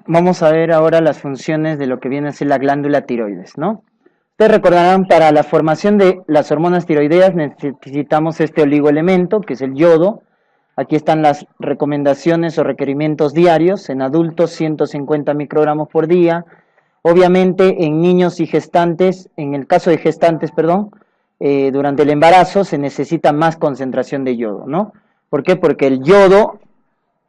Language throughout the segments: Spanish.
vamos a ver ahora las funciones de lo que viene a ser la glándula tiroides, ¿no? Ustedes recordarán, para la formación de las hormonas tiroideas necesitamos este oligoelemento, que es el yodo. Aquí están las recomendaciones o requerimientos diarios. En adultos, 150 microgramos por día. Obviamente, en niños y gestantes, en el caso de gestantes, perdón, durante el embarazo se necesita más concentración de yodo, ¿no? ¿Por qué? Porque el yodo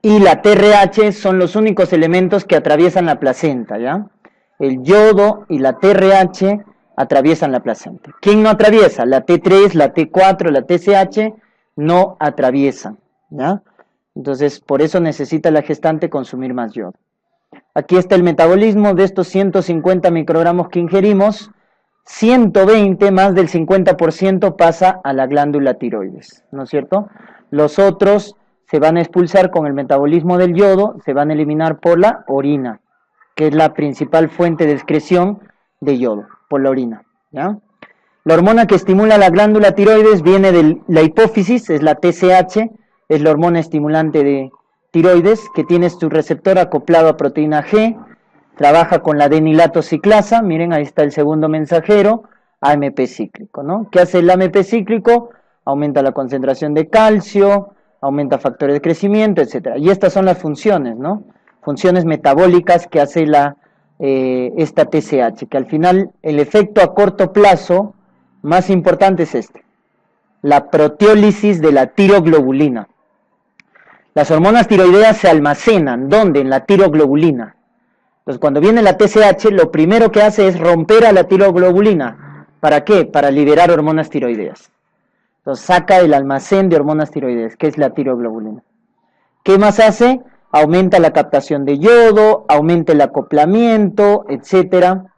y la TRH son los únicos elementos que atraviesan la placenta, ¿ya? El yodo y la TRH atraviesan la placenta. ¿Quién no atraviesa? La T3, la T4, la TSH no atraviesan, ¿ya? Entonces, por eso necesita la gestante consumir más yodo. Aquí está el metabolismo de estos 150 microgramos que ingerimos. 120, más del 50% pasa a la glándula tiroides, ¿no es cierto? Los otros se van a expulsar con el metabolismo del yodo, se van a eliminar por la orina, que es la principal fuente de excreción de yodo, por la orina, ¿ya? La hormona que estimula la glándula tiroides viene de la hipófisis, es la TSH, es la hormona estimulante de tiroides, que tiene su receptor acoplado a proteína G, trabaja con la adenilato ciclasa, miren, ahí está el segundo mensajero, AMP cíclico, ¿no? ¿Qué hace el AMP cíclico? Aumenta la concentración de calcio, aumenta factores de crecimiento, etcétera. Y estas son las funciones, ¿no? Funciones metabólicas que hace esta TSH, que al final el efecto a corto plazo más importante es este, la proteólisis de la tiroglobulina. Las hormonas tiroideas se almacenan, ¿dónde? En la tiroglobulina. Entonces, cuando viene la TSH, lo primero que hace es romper a la tiroglobulina. ¿Para qué? Para liberar hormonas tiroideas. Entonces, saca el almacén de hormonas tiroideas, que es la tiroglobulina. ¿Qué más hace? Aumenta la captación de yodo, aumenta el acoplamiento, etcétera.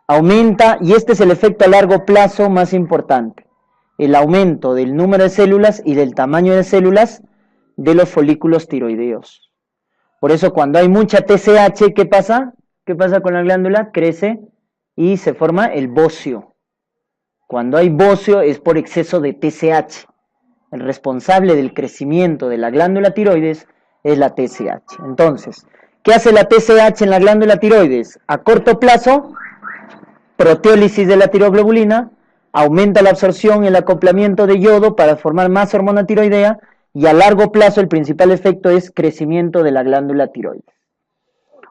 Aumenta, y este es el efecto a largo plazo más importante, el aumento del número de células y del tamaño de células de los folículos tiroideos. Por eso cuando hay mucha TSH, ¿qué pasa? ¿Qué pasa con la glándula? Crece y se forma el bocio. Cuando hay bocio es por exceso de TSH. El responsable del crecimiento de la glándula tiroides es la TSH. Entonces, ¿qué hace la TSH en la glándula tiroides? A corto plazo, proteólisis de la tiroglobulina, aumenta la absorción y el acoplamiento de yodo para formar más hormona tiroidea, y a largo plazo el principal efecto es crecimiento de la glándula tiroides.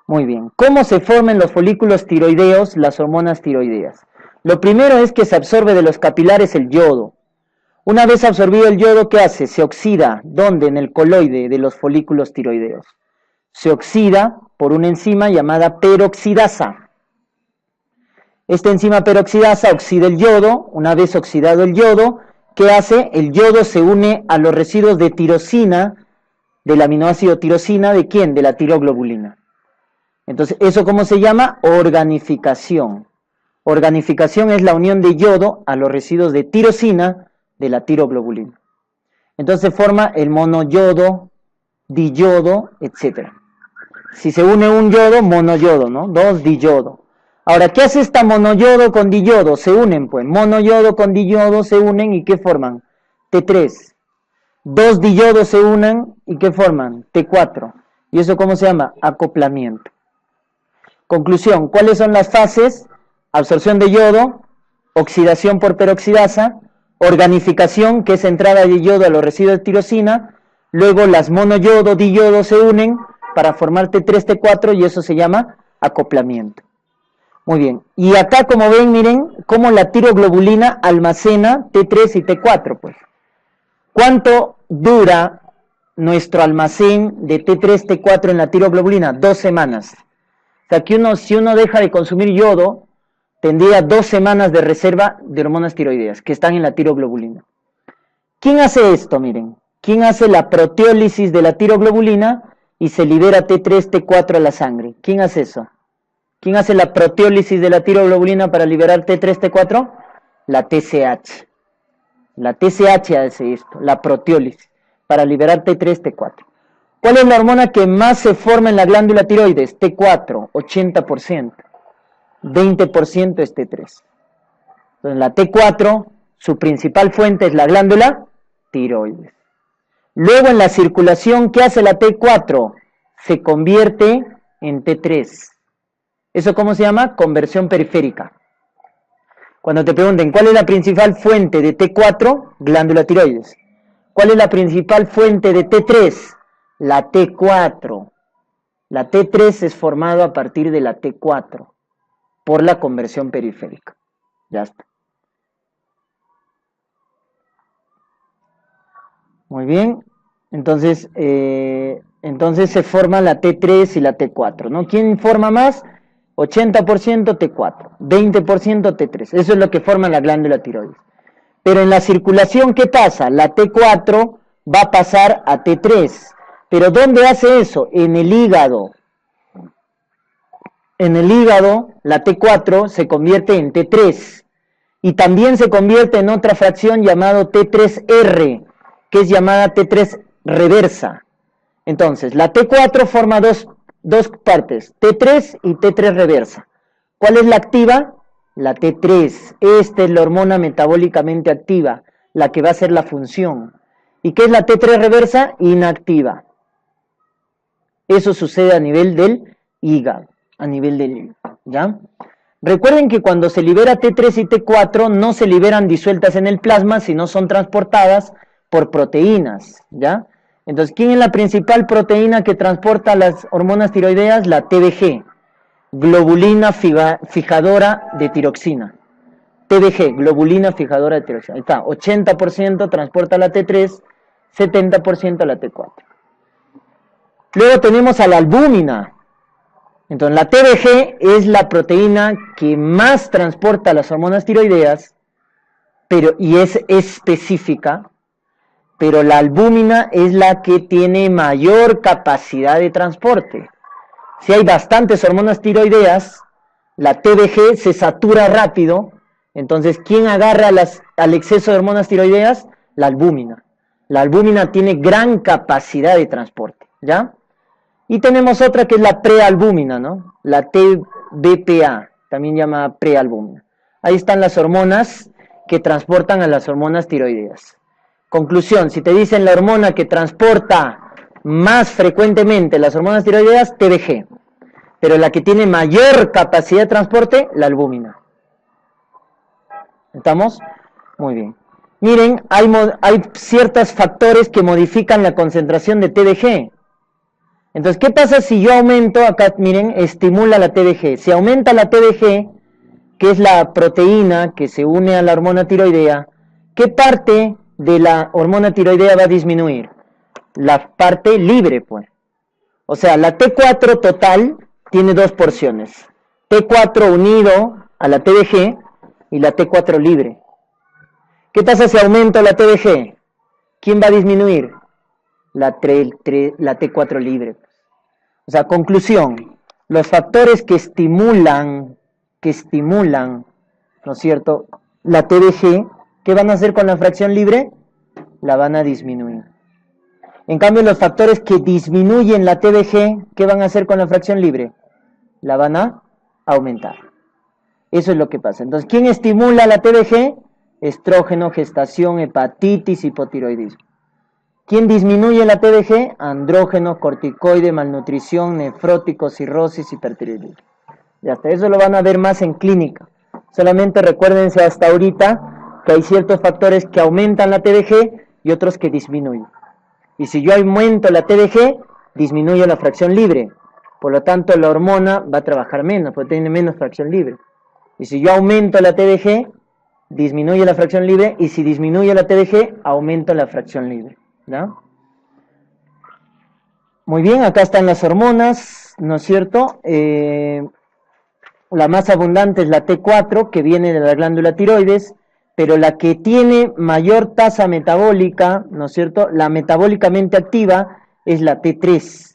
Muy bien, ¿cómo se forman los folículos tiroideos, las hormonas tiroideas? Lo primero es que se absorbe de los capilares el yodo. Una vez absorbido el yodo, ¿qué hace? Se oxida, ¿dónde? En el coloide de los folículos tiroideos. Se oxida por una enzima llamada peroxidasa. Esta enzima peroxidasa oxida el yodo. Una vez oxidado el yodo, ¿qué hace? El yodo se une a los residuos de tirosina, del aminoácido tirosina, ¿de quién? De la tiroglobulina. Entonces, ¿eso cómo se llama? Organificación. Organificación es la unión de yodo a los residuos de tirosina de la tiroglobulina. Entonces forma el monoyodo, diyodo, etc. Si se une un yodo, monoyodo, ¿no? Dos diyodo. Ahora, ¿qué hace esta monoyodo con diyodo? Se unen, pues. Monoyodo con diyodo se unen y ¿qué forman? T3. Dos diyodos se unen y ¿qué forman? T4. ¿Y eso cómo se llama? Acoplamiento. Conclusión, ¿cuáles son las fases? Absorción de yodo, oxidación por peroxidasa, organificación, que es entrada de yodo a los residuos de tirosina, luego las monoyodo, diyodo se unen para formar T3, T4 y eso se llama acoplamiento. Muy bien, y acá como ven, miren cómo la tiroglobulina almacena T3 y T4, pues. ¿Cuánto dura nuestro almacén de T3, T4 en la tiroglobulina? 2 semanas. O sea que si uno deja de consumir yodo, tendría 2 semanas de reserva de hormonas tiroideas que están en la tiroglobulina. ¿Quién hace esto? Miren, ¿quién hace la proteólisis de la tiroglobulina y se libera T3, T4 a la sangre? ¿Quién hace eso? ¿Quién hace la proteólisis de la tiroglobulina para liberar T3, T4? La TSH. La TSH hace esto, la proteólisis, para liberar T3, T4. ¿Cuál es la hormona que más se forma en la glándula tiroides? T4, 80%. 20% es T3. Entonces la T4, su principal fuente es la glándula tiroides. Luego en la circulación, ¿qué hace la T4? Se convierte en T3. ¿Eso cómo se llama? Conversión periférica. Cuando te pregunten, ¿cuál es la principal fuente de T4? Glándula tiroides. ¿Cuál es la principal fuente de T3? La T4. La T3 es formado a partir de la T4 por la conversión periférica. Ya está. Muy bien. Entonces se forma la T3 y la T4, ¿no? ¿Quién forma más? 80% T4, 20% T3. Eso es lo que forma la glándula tiroides. Pero en la circulación, ¿qué pasa? La T4 va a pasar a T3. ¿Pero dónde hace eso? En el hígado. En el hígado, la T4 se convierte en T3. Y también se convierte en otra fracción llamada T3R, que es llamada T3 reversa. Entonces, la T4 forma dos partes, T3 y T3 reversa. ¿Cuál es la activa? La T3. Esta es la hormona metabólicamente activa, la que va a hacer la función. ¿Y qué es la T3 reversa? Inactiva. Eso sucede a nivel del hígado, ¿ya? Recuerden que cuando se libera T3 y T4 no se liberan disueltas en el plasma, sino son transportadas por proteínas, ¿ya? Entonces, ¿quién es la principal proteína que transporta las hormonas tiroideas? La TBG, globulina fijadora de tiroxina. TBG, globulina fijadora de tiroxina. Ahí está, 80% transporta la T3, 70% la T4. Luego tenemos a la albúmina. Entonces, la TBG es la proteína que más transporta las hormonas tiroideas, y es específica, pero la albúmina es la que tiene mayor capacidad de transporte. Si hay bastantes hormonas tiroideas, la TBG se satura rápido. Entonces, ¿quién agarra al exceso de hormonas tiroideas? La albúmina. La albúmina tiene gran capacidad de transporte, ¿ya? Y tenemos otra que es la prealbúmina, ¿no? La TBPA, también llamada prealbúmina. Ahí están las hormonas que transportan a las hormonas tiroideas. Conclusión, si te dicen la hormona que transporta más frecuentemente las hormonas tiroideas, TBG. Pero la que tiene mayor capacidad de transporte, la albúmina. ¿Estamos? Muy bien. Miren, hay ciertos factores que modifican la concentración de TBG. Entonces, ¿qué pasa si yo aumento, acá miren, estimula la TBG? Si aumenta la TBG, que es la proteína que se une a la hormona tiroidea, ¿qué parte de la hormona tiroidea va a disminuir? La parte libre, pues. O sea, la T4 total tiene dos porciones. T4 unido a la TBG y la T4 libre. ¿Qué pasa si aumento la TBG? ¿Quién va a disminuir? La T4 libre. O sea, conclusión, los factores que estimulan, ¿no es cierto?, la TBG, ¿qué van a hacer con la fracción libre? La van a disminuir. En cambio, los factores que disminuyen la TBG, ¿qué van a hacer con la fracción libre? La van a aumentar. Eso es lo que pasa. Entonces, ¿quién estimula la TBG? Estrógeno, gestación, hepatitis, hipotiroidismo. ¿Quién disminuye la TBG? Andrógeno, corticoide, malnutrición, nefrótico, cirrosis, hipertiroidismo. Ya está, eso lo van a ver más en clínica. Solamente recuérdense hasta ahorita que hay ciertos factores que aumentan la TBG y otros que disminuyen. Y si yo aumento la TBG, disminuyo la fracción libre. Por lo tanto, la hormona va a trabajar menos, porque tiene menos fracción libre. Y si yo aumento la TBG, disminuye la fracción libre. Y si disminuye la TBG, aumento la fracción libre. ¿No? Muy bien, acá están las hormonas, ¿no es cierto? La más abundante es la T4, que viene de la glándula tiroides, pero la que tiene mayor tasa metabólica, ¿no es cierto?, la metabólicamente activa es la T3,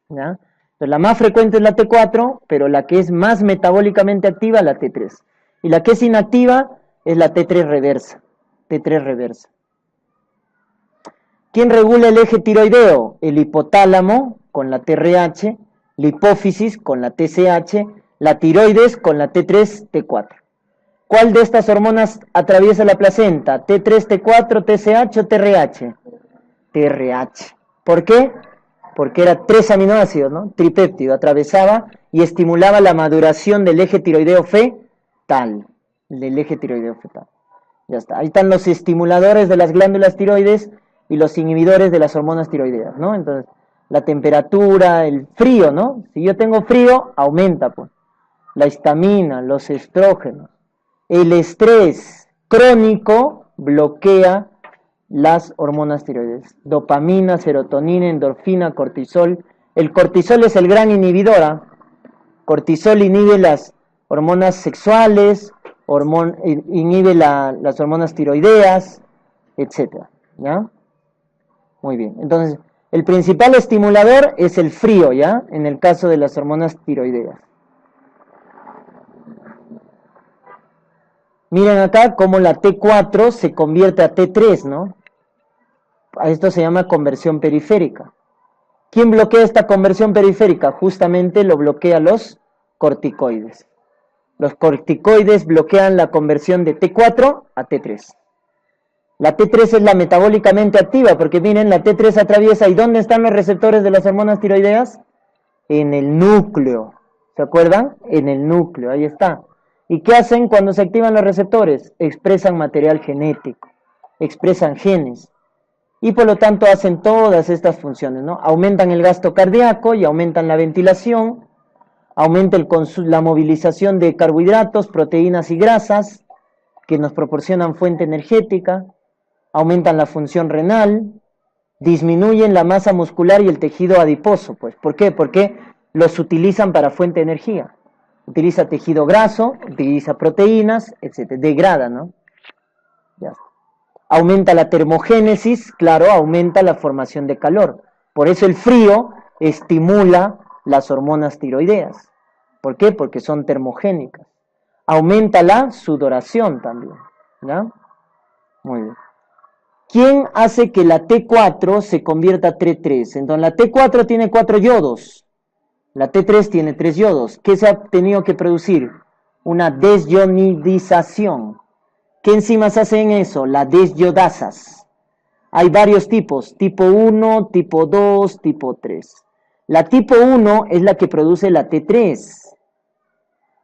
¿ya? Entonces, la más frecuente es la T4, pero la que es más metabólicamente activa, la T3. Y la que es inactiva es la T3 reversa, ¿Quién regula el eje tiroideo? El hipotálamo con la TRH, la hipófisis con la TSH, la tiroides con la T3, T4. ¿Cuál de estas hormonas atraviesa la placenta? ¿T3, T4, TSH o TRH? TRH. ¿Por qué? porque era 3 aminoácidos, ¿no? Tripéptido, atravesaba y estimulaba la maduración del eje tiroideo fetal, del eje tiroideo fetal. Ya está, ahí están los estimuladores de las glándulas tiroides y los inhibidores de las hormonas tiroideas, ¿no? Entonces, la temperatura, el frío, ¿no? Si yo tengo frío, aumenta, pues, la histamina, los estrógenos. El estrés crónico bloquea las hormonas tiroides. Dopamina, serotonina, endorfina, cortisol. El cortisol es el gran inhibidor, ¿eh? Cortisol inhibe las hormonas sexuales, inhibe las hormonas tiroideas, etc. ¿Ya? Muy bien. Entonces, el principal estimulador es el frío, ¿ya? En el caso de las hormonas tiroideas. Miren acá cómo la T4 se convierte a T3, ¿no? A esto se llama conversión periférica. ¿Quién bloquea esta conversión periférica? Justamente lo bloquea los corticoides. Los corticoides bloquean la conversión de T4 a T3. La T3 es la metabólicamente activa, porque miren, la T3 atraviesa, ¿y dónde están los receptores de las hormonas tiroideas? En el núcleo. ¿Se acuerdan? En el núcleo, ahí está. ¿Y qué hacen cuando se activan los receptores? Expresan material genético, expresan genes. Y por lo tanto hacen todas estas funciones, ¿no? Aumentan el gasto cardíaco y aumentan la ventilación, aumenta la movilización de carbohidratos, proteínas y grasas, que nos proporcionan fuente energética, aumentan la función renal, disminuyen la masa muscular y el tejido adiposo, pues. ¿Por qué? Porque los utilizan para fuente de energía. Utiliza tejido graso, utiliza proteínas, etc. Degrada, ¿no? Ya. Aumenta la termogénesis, claro, aumenta la formación de calor. Por eso el frío estimula las hormonas tiroideas. ¿Por qué? Porque son termogénicas. Aumenta la sudoración también, ¿ya? Muy bien. ¿Quién hace que la T4 se convierta a T3? Entonces la T4 tiene 4 yodos. La T3 tiene 3 yodos. ¿Qué se ha tenido que producir? Una desyonidización. ¿Qué enzimas hacen eso? Las desyodasas. Hay varios tipos, tipo 1, tipo 2, tipo 3. La tipo 1 es la que produce la T3,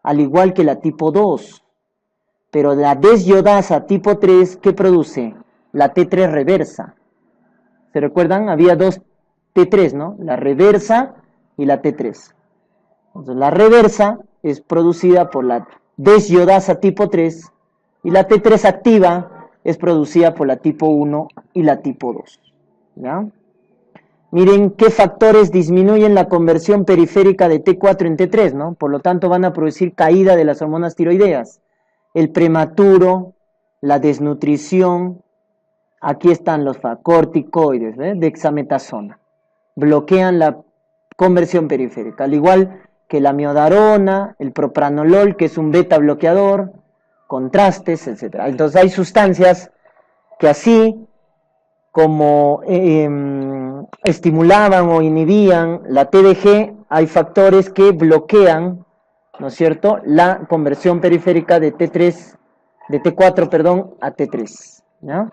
al igual que la tipo 2. Pero la desyodasa tipo 3, ¿qué produce? La T3 reversa. ¿Se recuerdan? Había dos T3, ¿no? La reversa y la T3. Entonces, la reversa es producida por la desyodasa tipo 3 y la T3 activa es producida por la tipo 1 y la tipo 2. ¿Ya? Miren qué factores disminuyen la conversión periférica de T4 en T3, ¿no? Por lo tanto, van a producir caída de las hormonas tiroideas. El prematuro, la desnutrición, aquí están los corticoides, dexametasona. Bloquean la conversión periférica, al igual que la miodarona, el propranolol, que es un beta bloqueador, contrastes, etc. Entonces hay sustancias que así como estimulaban o inhibían la TDG, hay factores que bloquean, ¿no es cierto?, la conversión periférica de T3, de T4, perdón, a T3, ¿ya?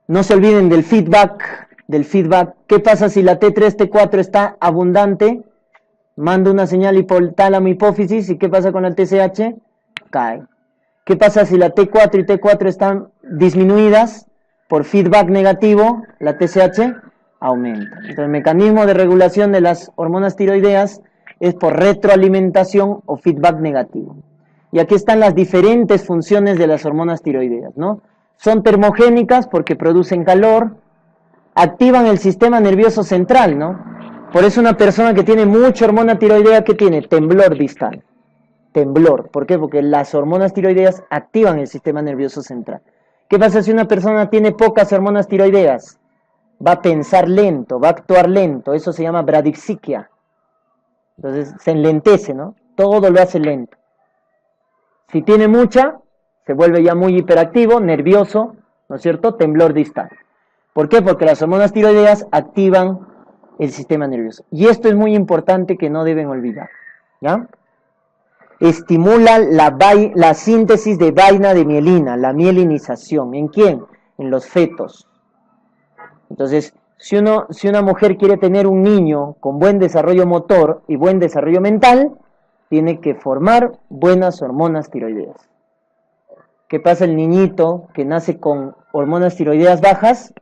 No se olviden del feedback, ¿Qué pasa si la T3, T4 está abundante? Manda una señal hipotálamo hipófisis, ¿y qué pasa con el TSH? Cae. ¿Qué pasa si la T4 y T4 están disminuidas? Por feedback negativo, la TSH aumenta. Entonces, el mecanismo de regulación de las hormonas tiroideas es por retroalimentación o feedback negativo. Y aquí están las diferentes funciones de las hormonas tiroideas, ¿no? Son termogénicas porque producen calor, activan el sistema nervioso central, ¿no? Por eso una persona que tiene mucha hormona tiroidea, ¿qué tiene? Temblor distal. Temblor. ¿Por qué? Porque las hormonas tiroideas activan el sistema nervioso central. ¿Qué pasa si una persona tiene pocas hormonas tiroideas? Va a pensar lento, va a actuar lento. Eso se llama bradixiquia. Entonces se enlentece, ¿no? Todo lo hace lento. Si tiene mucha, se vuelve ya muy hiperactivo, nervioso, ¿no es cierto? Temblor distal. ¿Por qué? Porque las hormonas tiroideas activan el sistema nervioso. Y esto es muy importante que no deben olvidar, ¿ya? Estimula la síntesis de vaina de mielina, la mielinización. ¿En quién? En los fetos. Entonces, Si una mujer quiere tener un niño con buen desarrollo motor y buen desarrollo mental, tiene que formar buenas hormonas tiroideas. ¿Qué pasa el niñito que nace con hormonas tiroideas bajas?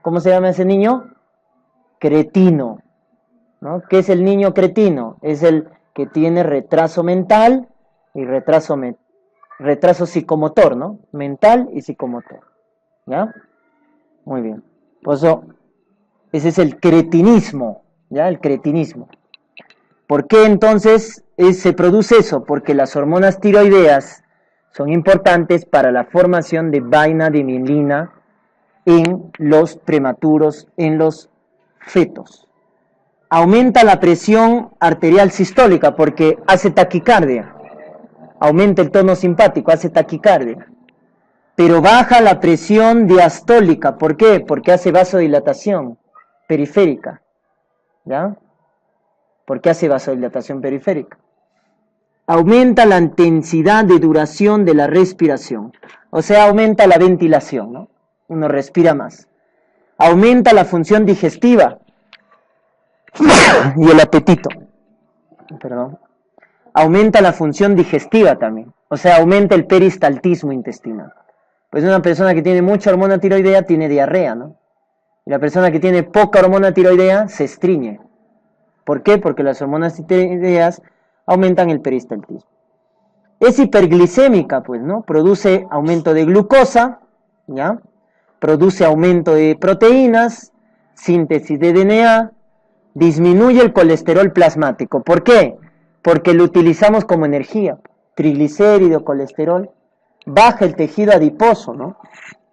¿Cómo se llama ese niño? Cretino, ¿no? ¿Qué es el niño cretino? Es el que tiene retraso mental y retraso psicomotor, ¿no? Mental y psicomotor, ¿ya? Muy bien. Por eso, ese es el cretinismo, ¿ya? El cretinismo. ¿Por qué entonces se produce eso? Porque las hormonas tiroideas son importantes para la formación de vaina de mielina en los prematuros, en los fetos. Aumenta la presión arterial sistólica porque hace taquicardia. Aumenta el tono simpático, hace taquicardia. Pero baja la presión diastólica. ¿Por qué? Porque hace vasodilatación periférica. ¿Ya? Porque hace vasodilatación periférica. Aumenta la intensidad de duración de la respiración. O sea, aumenta la ventilación, ¿no? Uno respira más. Aumenta la función digestiva y el apetito. Perdón. Aumenta la función digestiva también. O sea, aumenta el peristaltismo intestinal. Pues una persona que tiene mucha hormona tiroidea tiene diarrea, ¿no? Y la persona que tiene poca hormona tiroidea se estreñe. ¿Por qué? Porque las hormonas tiroideas aumentan el peristaltismo. Es hiperglicémica, pues, ¿no? Produce aumento de glucosa, ¿ya? Produce aumento de proteínas, síntesis de DNA, disminuye el colesterol plasmático. ¿Por qué? Porque lo utilizamos como energía. Triglicérido, colesterol, baja el tejido adiposo, ¿no?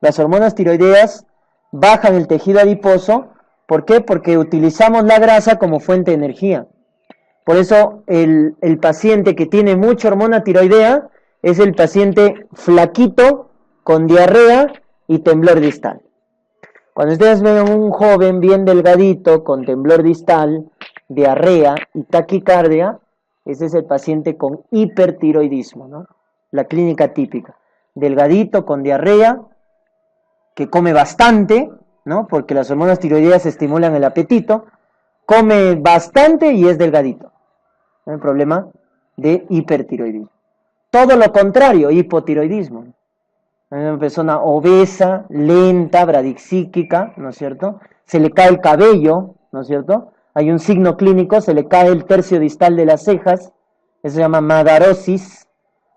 Las hormonas tiroideas bajan el tejido adiposo. ¿Por qué? Porque utilizamos la grasa como fuente de energía. Por eso el paciente que tiene mucha hormona tiroidea es el paciente flaquito, con diarrea y temblor distal. Cuando ustedes ven a un joven bien delgadito, con temblor distal, diarrea y taquicardia, ese es el paciente con hipertiroidismo, ¿no? La clínica típica. Delgadito, con diarrea, que come bastante, ¿no? Porque las hormonas tiroideas estimulan el apetito, come bastante y es delgadito. ¿No? El problema de hipertiroidismo. Todo lo contrario, hipotiroidismo. Una persona obesa, lenta, bradixíquica, ¿no es cierto? Se le cae el cabello, ¿no es cierto? Hay un signo clínico, se le cae el tercio distal de las cejas, eso se llama madarosis,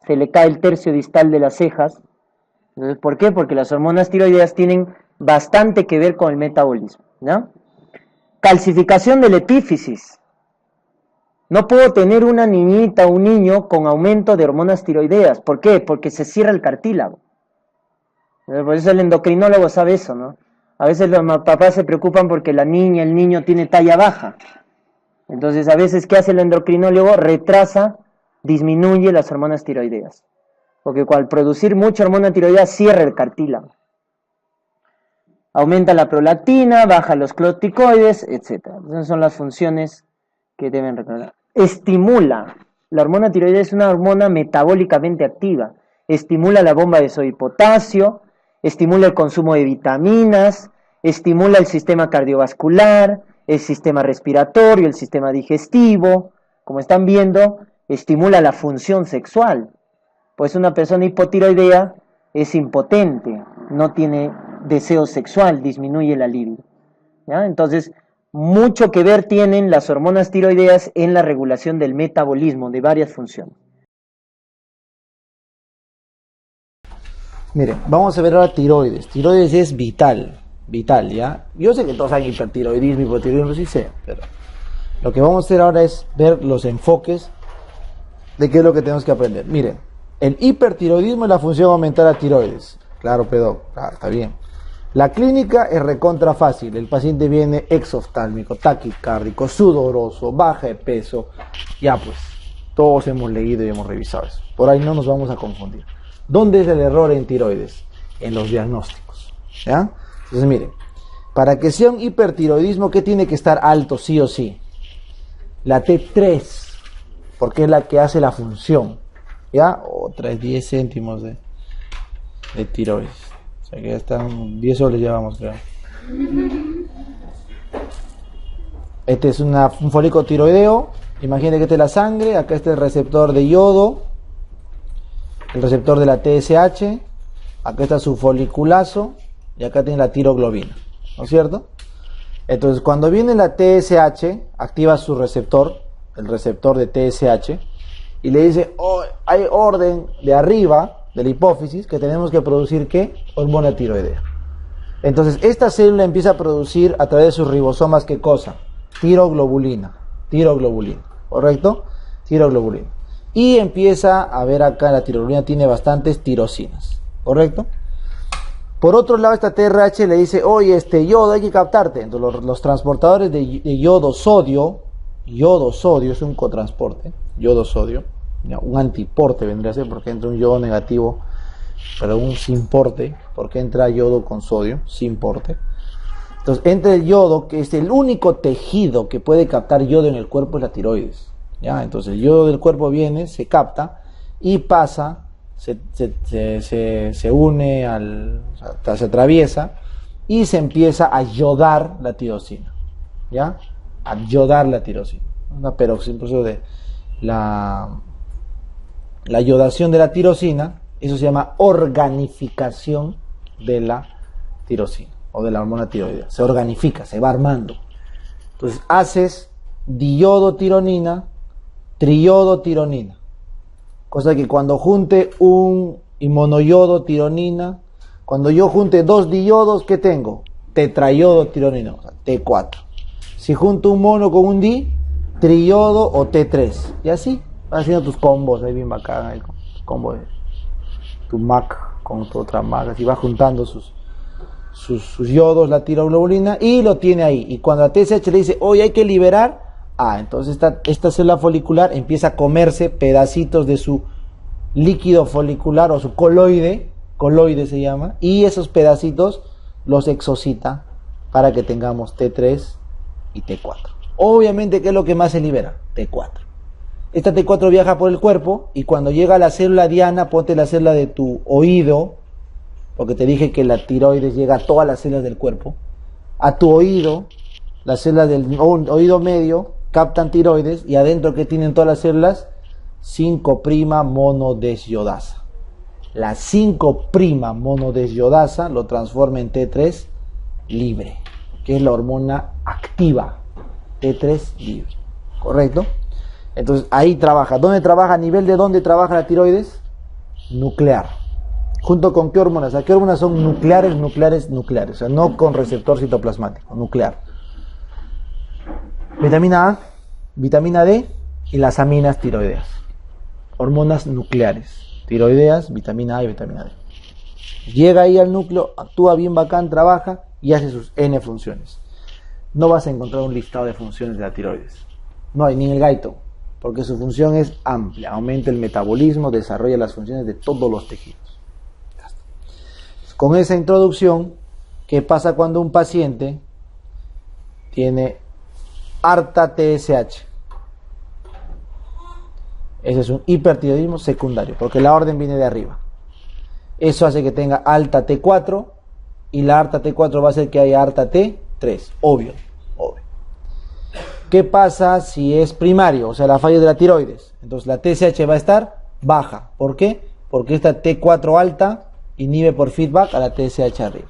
se le cae el tercio distal de las cejas. Entonces, ¿por qué? Porque las hormonas tiroideas tienen bastante que ver con el metabolismo, ¿no? Calcificación del epífisis. No puedo tener una niñita o un niño con aumento de hormonas tiroideas. ¿Por qué? Porque se cierra el cartílago. Por eso el endocrinólogo sabe eso, ¿no? A veces los papás se preocupan porque la niña, el niño tiene talla baja. Entonces, a veces, ¿qué hace el endocrinólogo? Retrasa, disminuye las hormonas tiroideas. Porque al producir mucha hormona tiroidea, cierra el cartílago. Aumenta la prolactina, baja los corticoides, etc. Esas son las funciones que deben recordar. Estimula. La hormona tiroidea es una hormona metabólicamente activa. Estimula la bomba de sodio y potasio, estimula el consumo de vitaminas, estimula el sistema cardiovascular, el sistema respiratorio, el sistema digestivo. Como están viendo, estimula la función sexual. Pues una persona hipotiroidea es impotente, no tiene deseo sexual, disminuye la libido. ¿Ya? Entonces, mucho que ver tienen las hormonas tiroideas en la regulación del metabolismo de varias funciones. Miren, vamos a ver ahora tiroides. Tiroides es vital, ¿ya? Yo sé que todos saben hipertiroidismo, hipotiroidismo, sí sé, pero lo que vamos a hacer ahora es ver los enfoques de qué es lo que tenemos que aprender. Miren, el hipertiroidismo es la función aumentar a tiroides. Claro, pero claro, está bien. La clínica es recontra fácil. El paciente viene exoftálmico, taquicárdico, sudoroso, baja de peso. Ya pues, todos hemos leído y hemos revisado eso. Por ahí no nos vamos a confundir. ¿Dónde es el error en tiroides? En los diagnósticos, ¿ya? Entonces miren, para que sea un hipertiroidismo, ¿qué tiene que estar alto sí o sí? La T3, porque es la que hace la función, ¿ya? Otra es 10 céntimos de tiroides. O sea que ya están 10 soles llevamos, creo. Este es un folículo tiroideo. Imagínate que esta es la sangre, acá está el receptor de yodo, el receptor de la TSH, acá está su foliculazo y acá tiene la tiroglobina, ¿no es cierto? Entonces cuando viene la TSH, activa su receptor, el receptor de TSH, y le dice, oh, hay orden de arriba de la hipófisis que tenemos que producir, ¿qué? Hormona tiroidea. Entonces esta célula empieza a producir a través de sus ribosomas, ¿qué cosa? Tiroglobulina, ¿correcto? Tiroglobulina. Y empieza a ver acá, la tiroglobulina tiene bastantes tirosinas, ¿correcto? Por otro lado, esta TRH le dice, oye, yodo hay que captarte. Entonces los transportadores de yodo-sodio es un cotransporte, yodo-sodio, un antiporte vendría a ser, porque entra un yodo negativo, pero un sin porte, porque entra yodo con sodio, sin porte. Entonces entra el yodo, que es el único tejido que puede captar yodo en el cuerpo, es la tiroides. ¿Ya? Entonces el yodo del cuerpo viene, se capta y pasa, se une, se atraviesa y se empieza a yodar la tirosina. ¿Ya? A yodar la tirosina. Una peroxidación de la yodación de la tirosina, eso se llama organificación de la tirosina o de la hormona tiroidea. Se organifica, se va armando. Entonces haces diyodotironina, triyodotironina. Cosa que cuando junte un monoyodotironina, cuando yo junte dos diyodos, ¿qué tengo? Tetrayodotironina, o sea, T4. Si junto un mono con un di, triyodo o T3. Y así vas haciendo tus combos, ahí bien bacán, el combo de tu MAC con tu otra MAC, así vas juntando sus yodos, la tiroglobulina, y lo tiene ahí. Y cuando la TSH le dice, oye, hay que liberar, entonces esta célula folicular empieza a comerse pedacitos de su líquido folicular o su coloide se llama, y esos pedacitos los exocita para que tengamos T3 y T4. Obviamente, ¿qué es lo que más se libera? T4. Esta T4 viaja por el cuerpo y cuando llega a la célula diana, ponte la célula de tu oído, porque te dije que la tiroides llega a todas las células del cuerpo, a tu oído, las células del oído medio captan tiroides y adentro, que tienen todas las células, 5' monodesyiodasa. La 5' monodesyiodasa lo transforma en T3 libre, que es la hormona activa, T3 libre, ¿correcto? Entonces ahí trabaja. ¿Dónde trabaja? ¿A nivel de dónde trabaja la tiroides? Nuclear. ¿Junto con qué hormonas? ¿A qué hormonas son nucleares? O sea, no con receptor citoplasmático, nuclear. Vitamina A, vitamina D y las aminas tiroideas. Hormonas nucleares, tiroideas, vitamina A y vitamina D. Llega ahí al núcleo, actúa bien bacán, trabaja y hace sus N funciones. No vas a encontrar un listado de funciones de la tiroides. No hay, ni en el gaito, porque su función es amplia. Aumenta el metabolismo, desarrolla las funciones de todos los tejidos. Con esa introducción, ¿qué pasa cuando un paciente tiene harta TSH? Ese es un hipertiroidismo secundario, porque la orden viene de arriba. Eso hace que tenga alta T4 y la alta T4 va a hacer que haya alta T3, obvio. ¿Qué pasa si es primario? O sea, la falla de la tiroides. Entonces la TSH va a estar baja. ¿Por qué? Porque esta T4 alta inhibe por feedback a la TSH arriba.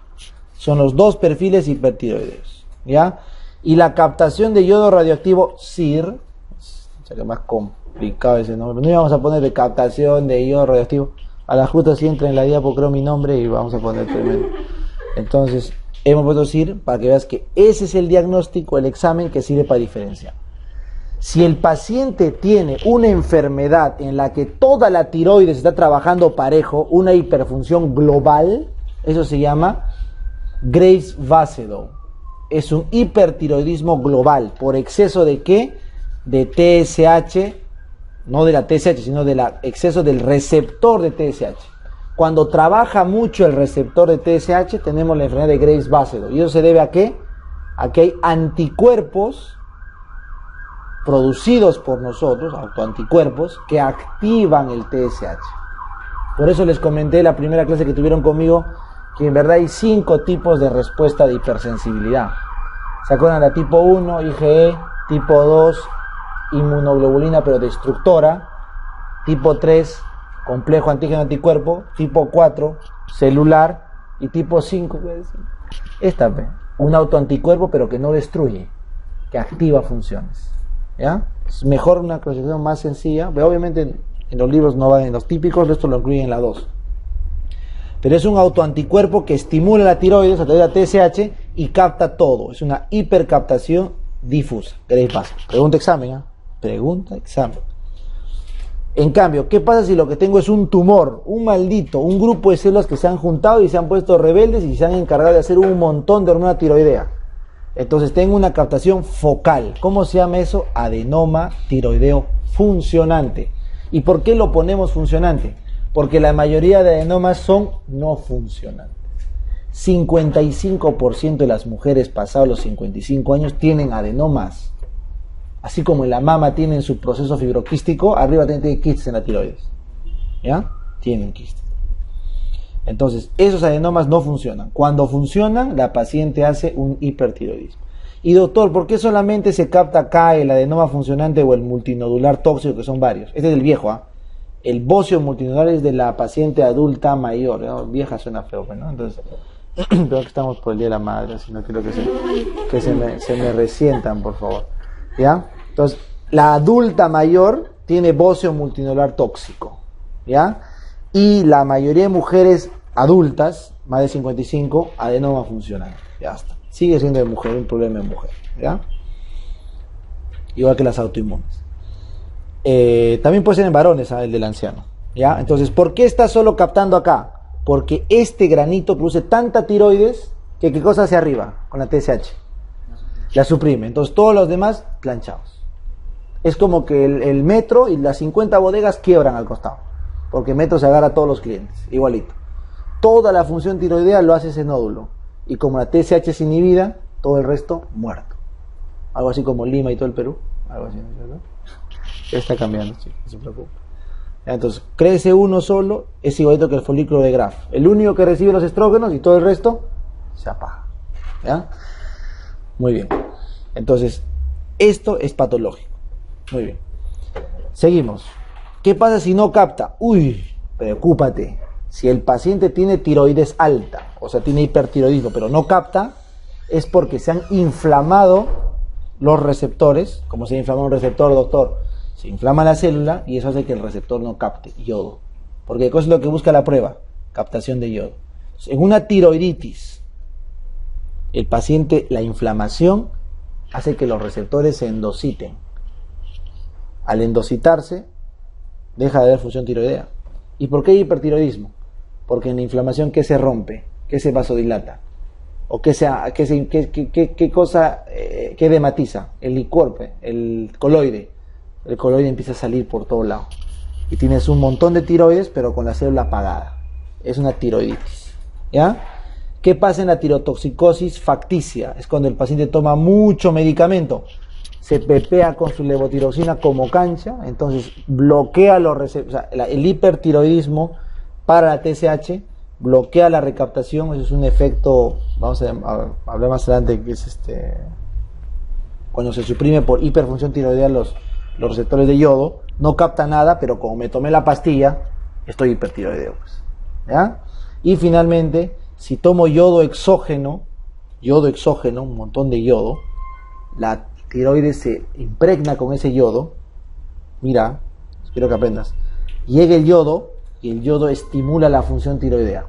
Son los dos perfiles hipertiroideos, ¿ya? Y la captación de yodo radioactivo SIR, o sea, que más complicado ese nombre, no íbamos a poner de captación de yodo radioactivo, a la justa si entra en la diapo creo mi nombre y vamos a poner tremendo. Entonces hemos puesto SIR para que veas que ese es el diagnóstico, el examen que sirve para diferenciar. Si el paciente tiene una enfermedad en la que toda la tiroides está trabajando parejo, una hiperfunción global, eso se llama Graves-Basedow. Es un hipertiroidismo global. ¿Por exceso de qué? De TSH, no de la TSH, sino del exceso del receptor de TSH. Cuando trabaja mucho el receptor de TSH, tenemos la enfermedad de Graves-Basedow. ¿Y eso se debe a qué? A que hay anticuerpos producidos por nosotros, autoanticuerpos, que activan el TSH. Por eso les comenté en la primera clase que tuvieron conmigo que en verdad hay 5 tipos de respuesta de hipersensibilidad. ¿Se acuerdan? La tipo 1, IgE, tipo 2, inmunoglobulina pero destructora, tipo 3, complejo antígeno-anticuerpo, tipo 4, celular, y tipo 5, esta, un autoanticuerpo pero que no destruye, que activa funciones. ¿Ya? Es mejor una clasificación más sencilla, pero obviamente en los libros no van en los típicos, esto lo incluyen en la 2. Pero es un autoanticuerpo que estimula la tiroides a través de la TSH y capta todo. Es una hipercaptación difusa. ¿Queréis más? Pregunta examen, ¿eh? Pregunta examen. En cambio, ¿qué pasa si lo que tengo es un tumor, un grupo de células que se han juntado y se han puesto rebeldes y se han encargado de hacer un montón de hormona tiroidea? Entonces tengo una captación focal. ¿Cómo se llama eso? Adenoma tiroideo funcionante. ¿Y por qué lo ponemos funcionante? Porque la mayoría de adenomas son no funcionantes. 55% de las mujeres pasados los 55 años tienen adenomas. Así como en la mama tienen su proceso fibroquístico, arriba tienen quistes en la tiroides. ¿Ya? Tienen quistes. Entonces, esos adenomas no funcionan. Cuando funcionan, la paciente hace un hipertiroidismo. Y doctor, ¿por qué solamente se capta acá el adenoma funcionante o el multinodular tóxico, que son varios? Este es el viejo, ¿ah? El bocio multinodular es de la paciente adulta mayor, ¿no? Vieja suena feo, ¿no? Entonces, creo que estamos por el Día de la Madre, si no quiero que se me resientan, por favor. ¿Ya? Entonces, la adulta mayor tiene bocio multinodular tóxico, ¿ya? Y la mayoría de mujeres adultas, más de 55, adenoma funcional. Ya está. Sigue siendo de mujer, un problema de mujer, ¿ya? Igual que las autoinmunes. También puede ser en varones, el del anciano, ¿ya? Entonces, ¿por qué está solo captando acá? Porque este granito produce tanta tiroides que ¿qué cosa hace arriba con la TSH? La suprime. Entonces, todos los demás planchados. Es como que el metro y las 50 bodegas quiebran al costado, porque metro se agarra a todos los clientes, igualito. Toda la función tiroidea lo hace ese nódulo, y como la TSH es inhibida, todo el resto muerto. Algo así como Lima y todo el Perú, algo así, ¿no? Está cambiando, sí, no se preocupe. Entonces, crece uno solo, es igualito que el folículo de Graf. El único que recibe los estrógenos y todo el resto se apaga. ¿Ya? Muy bien. Entonces, esto es patológico. Muy bien. Seguimos. ¿Qué pasa si no capta? Uy, preocúpate. Si el paciente tiene tiroides alta, o sea, tiene hipertiroidismo, pero no capta, es porque se han inflamado los receptores. ¿Cómo se inflama un receptor, doctor? Se inflama la célula y eso hace que el receptor no capte yodo. Porque ¿qué es lo que busca la prueba? Captación de yodo. En una tiroiditis, el paciente, la inflamación hace que los receptores se endociten. Al endocitarse, deja de haber función tiroidea. ¿Y por qué hay hipertiroidismo? Porque en la inflamación, ¿qué se rompe? ¿Qué se vasodilata? ¿O qué cosa qué dematiza? El licuorpe, el coloide. El coloide empieza a salir por todos lados. Y tienes un montón de tiroides, pero con la célula apagada. Es una tiroiditis. ¿Ya? ¿Qué pasa en la tirotoxicosis facticia? Es cuando el paciente toma mucho medicamento. Se pepea con su levotiroxina como cancha, entonces bloquea los receptores. O sea, el hipertiroidismo para la TSH bloquea la recaptación. Eso es un efecto, vamos a hablar más adelante, que es cuando se suprime por hiperfunción tiroidea los receptores de yodo, no capta nada, pero como me tomé la pastilla, estoy hipertiroideo, pues. ¿Ya? Y finalmente, si tomo yodo exógeno, un montón de yodo, la tiroides se impregna con ese yodo. Mira, espero que aprendas. Llega el yodo y el yodo estimula la función tiroidea.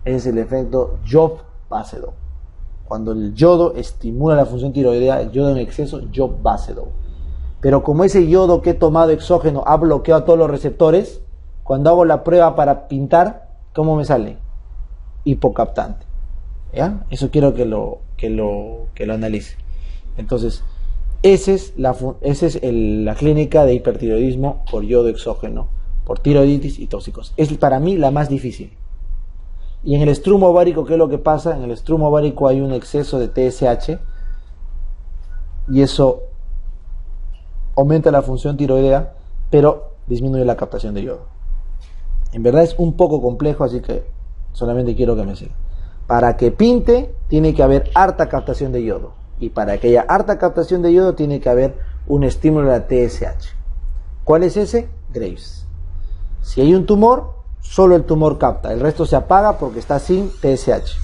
Es el efecto Job-Basedow. Cuando el yodo estimula la función tiroidea, el yodo en exceso, Job-Basedow. Pero como ese yodo que he tomado exógeno ha bloqueado todos los receptores, cuando hago la prueba para pintar, ¿cómo me sale? Hipocaptante. ¿Ya? Eso quiero que lo analice. Entonces, esa es la clínica de hipertiroidismo por yodo exógeno, por tiroiditis y tóxicos. Es para mí la más difícil. Y en el estrumo ovárico, ¿qué es lo que pasa? En el estrumo ovárico hay un exceso de TSH y eso aumenta la función tiroidea, pero disminuye la captación de yodo. En verdad es un poco complejo, así que solamente quiero que me siga. Para que pinte, tiene que haber harta captación de yodo. Y para que haya harta captación de yodo tiene que haber un estímulo de la TSH. ¿Cuál es ese? Graves. Si hay un tumor, solo el tumor capta, el resto se apaga porque está sin TSH.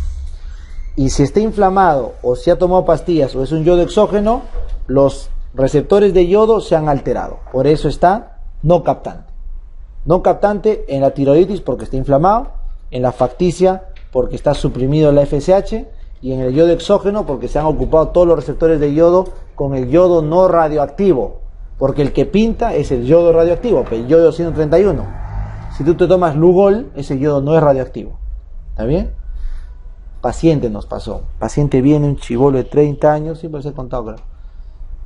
Y si está inflamado o si ha tomado pastillas o es un yodo exógeno, los receptores de yodo se han alterado. Por eso está no captante. No captante en la tiroiditis porque está inflamado, en la facticia porque está suprimido la FSH y en el yodo exógeno porque se han ocupado todos los receptores de yodo con el yodo no radioactivo. Porque el que pinta es el yodo radioactivo, el yodo 131. Si tú te tomas Lugol, ese yodo no es radioactivo. ¿Está bien? Paciente nos pasó. Paciente viene, un chibolo de 30 años, siempre se ha contado, creo.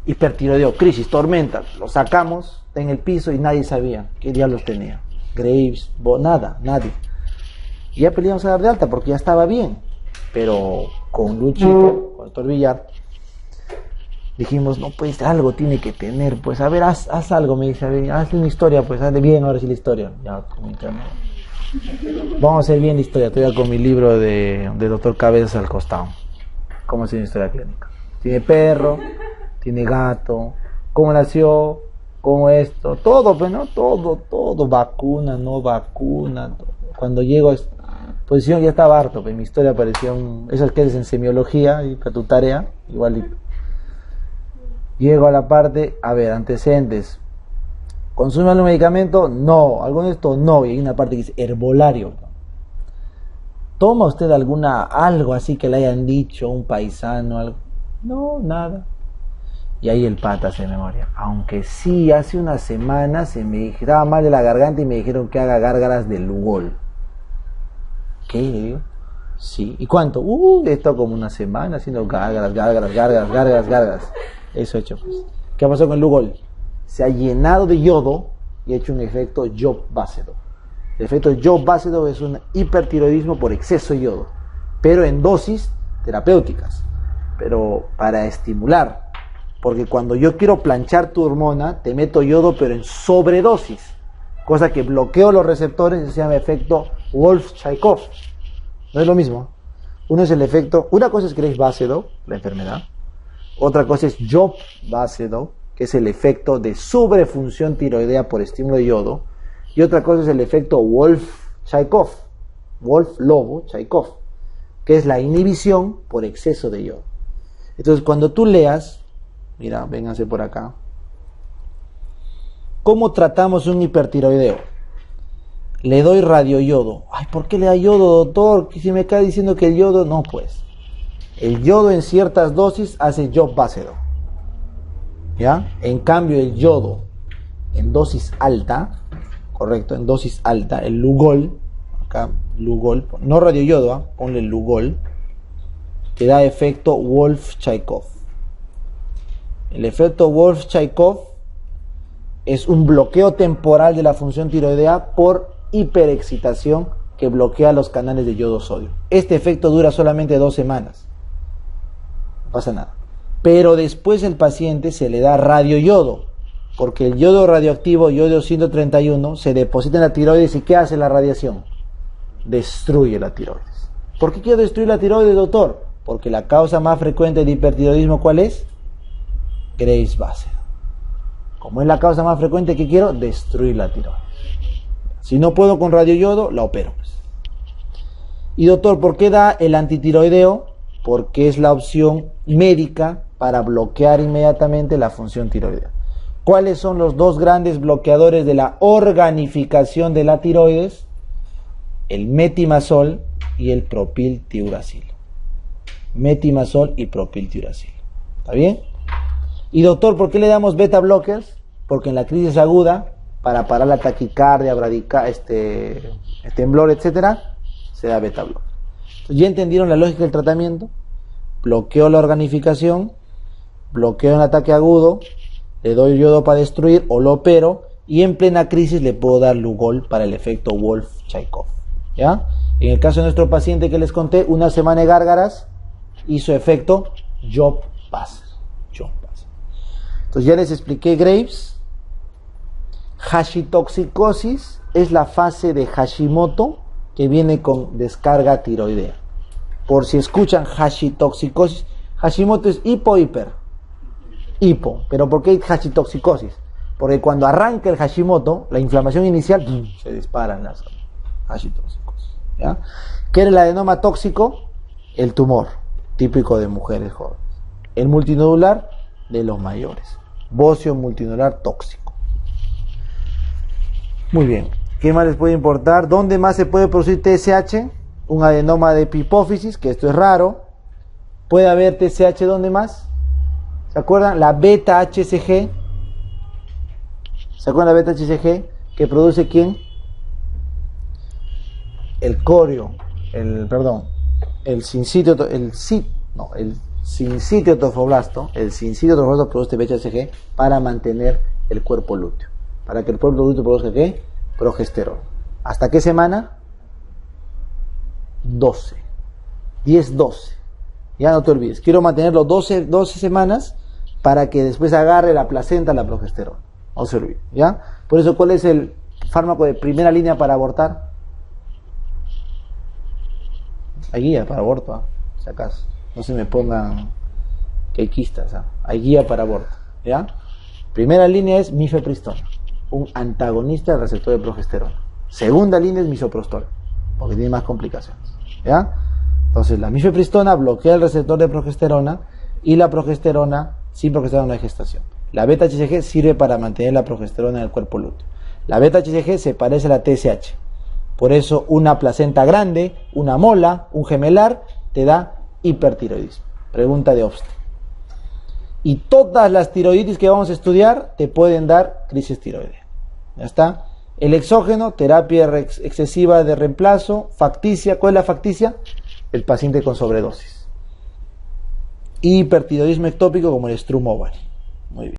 Hipertiroideo, crisis, tormenta. Lo sacamos, está en el piso y nadie sabía qué diablos tenía. Graves, nada, nadie. Y ya peleamos a dar de alta porque ya estaba bien. Pero con Luchito, con el doctor Villar, dijimos, no, pues algo tiene que tener. Pues a ver, haz algo, me dice, a ver, haz una historia, pues hazle bien ahora sí la historia. Ya, vamos a hacer bien la historia. Estoy con mi libro de doctor Cabezas al costado. ¿Cómo hacer una historia clínica? Tiene perro, tiene gato, cómo nació, cómo esto, todo, pues no, todo, vacuna, no vacuna. Todo. Cuando llego a posición ya estaba harto, pues mi historia parecía esas que es en semiología y para tu tarea, igualito. Llego a la parte, a ver, antecedentes. ¿Consume algún medicamento? No. ¿Algo de esto? No. Y hay una parte que dice herbolario. ¿Toma usted algo así que le hayan dicho un paisano? Algo? No, nada. Y ahí el pata hace memoria. Aunque sí, hace una semana se me estaba mal de la garganta y me dijeron que haga gárgaras de Lugol. ¿Qué? Le digo. Sí. ¿Y cuánto? Esto como una semana haciendo gárgaras. Eso he hecho, pues. ¿Qué pasó con el Lugol? Se ha llenado de yodo y ha hecho un efecto Job-Basedow. El efecto Job-Basedow es un hipertiroidismo por exceso de yodo, pero en dosis terapéuticas, pero para estimular, porque cuando yo quiero planchar tu hormona, te meto yodo pero en sobredosis, cosa que bloqueo los receptores y se llama efecto Wolff-Chaikoff. No es lo mismo. Uno es el efecto, una cosa es Graves-Basedow, la enfermedad, otra cosa es Job-Basedow, que es el efecto de sobrefunción tiroidea por estímulo de yodo, y otra cosa es el efecto Wolff-Chaikoff, Wolff-Lobo-Chaikoff, que es la inhibición por exceso de yodo. Entonces, cuando tú leas, mira, vénganse por acá, ¿cómo tratamos un hipertiroideo? Le doy radioyodo. Ay, ¿por qué le da yodo, doctor? Si me está diciendo que el yodo, no, pues. El yodo en ciertas dosis hace Job-Basedow. ¿Ya? En cambio, el yodo en dosis alta, correcto, en dosis alta, el Lugol, acá Lugol, no radioyodo, ponle Lugol, que da efecto Wolff-Chaikoff. El efecto Wolff-Chaikoff es un bloqueo temporal de la función tiroidea por hiperexcitación que bloquea los canales de yodo-sodio. Este efecto dura solamente 2 semanas. No pasa nada. Pero después el paciente se le da radioyodo, porque el yodo radioactivo, yodo 131, se deposita en la tiroides y ¿qué hace la radiación? Destruye la tiroides. ¿Por qué quiero destruir la tiroides, doctor? Porque la causa más frecuente de hipertiroidismo, ¿cuál es? Graves-Basedow. Como es la causa más frecuente, ¿qué quiero? Destruir la tiroides. Si no puedo con radioyodo, la opero, pues. Y doctor, ¿por qué da el antitiroideo? Porque es la opción médica para bloquear inmediatamente la función tiroidea. ¿Cuáles son los dos grandes bloqueadores de la organificación de la tiroides? El metimazol y el propiltiuracil. Metimazol y propiltiuracil. ¿Está bien? Y doctor, ¿por qué le damos beta blockers? Porque en la crisis aguda, para parar la taquicardia, temblor, etcétera, se da beta blocker. ¿Ya entendieron la lógica del tratamiento? Bloqueo la organificación, bloqueo el ataque agudo, le doy yodo para destruir o lo opero y en plena crisis le puedo dar Lugol para el efecto Wolff-Chaikoff. ¿Ya? En el caso de nuestro paciente que les conté, una semana de gárgaras hizo efecto Job-Basedow. Entonces ya les expliqué Graves. Hashitoxicosis es la fase de Hashimoto que viene con descarga tiroidea. Por si escuchan hashitoxicosis, Hashimoto es hipo-hiper. Hipo. ¿Pero por qué hay hashitoxicosis? Porque cuando arranca el Hashimoto, la inflamación inicial, se disparan las hashitoxicosis. ¿Ya? ¿Qué era el adenoma tóxico? El tumor, típico de mujeres jóvenes. El multinodular, de los mayores. Bocio multinodular tóxico. Muy bien. ¿Qué más les puede importar? ¿Dónde más se puede producir TSH? Un adenoma de epipófisis, que esto es raro. ¿Puede haber TSH dónde más? ¿Se acuerdan? La beta-HCG. ¿Se acuerdan la beta-HCG? ¿Que produce quién? El corio. El sincitio tofoblasto. El sincitio tofoblasto produce beta-HCG para mantener el cuerpo lúteo. Para que el cuerpo lúteo produzca ¿qué? Progesterona. ¿Hasta qué semana? 12. 10-12. Ya no te olvides. Quiero mantenerlo 12 semanas para que después agarre la placenta la progesterona. No se olvide. ¿Ya? Por eso, ¿cuál es el fármaco de primera línea para abortar? Hay guía para aborto, ¿eh? Si acaso. No se me pongan que hay quistas, ¿eh? Hay guía para aborto. ¿Ya? Primera línea es mifepristona, un antagonista del receptor de progesterona. Segunda línea es misoprostol, porque tiene más complicaciones. ¿Ya? Entonces, la mifepristona bloquea el receptor de progesterona y la progesterona, sin progesterona no hay gestación. La beta-HCG sirve para mantener la progesterona en el cuerpo lúteo. La beta-HCG se parece a la TSH. Por eso, una placenta grande, una mola, un gemelar, te da hipertiroidismo. Pregunta de Obstetricia. Y todas las tiroiditis que vamos a estudiar te pueden dar crisis tiroidea. ¿Ya está? El exógeno, terapia excesiva de reemplazo, facticia. ¿Cuál es la facticia? El paciente con sobredosis. Hipertiroidismo ectópico como el Strum ovari. Muy bien.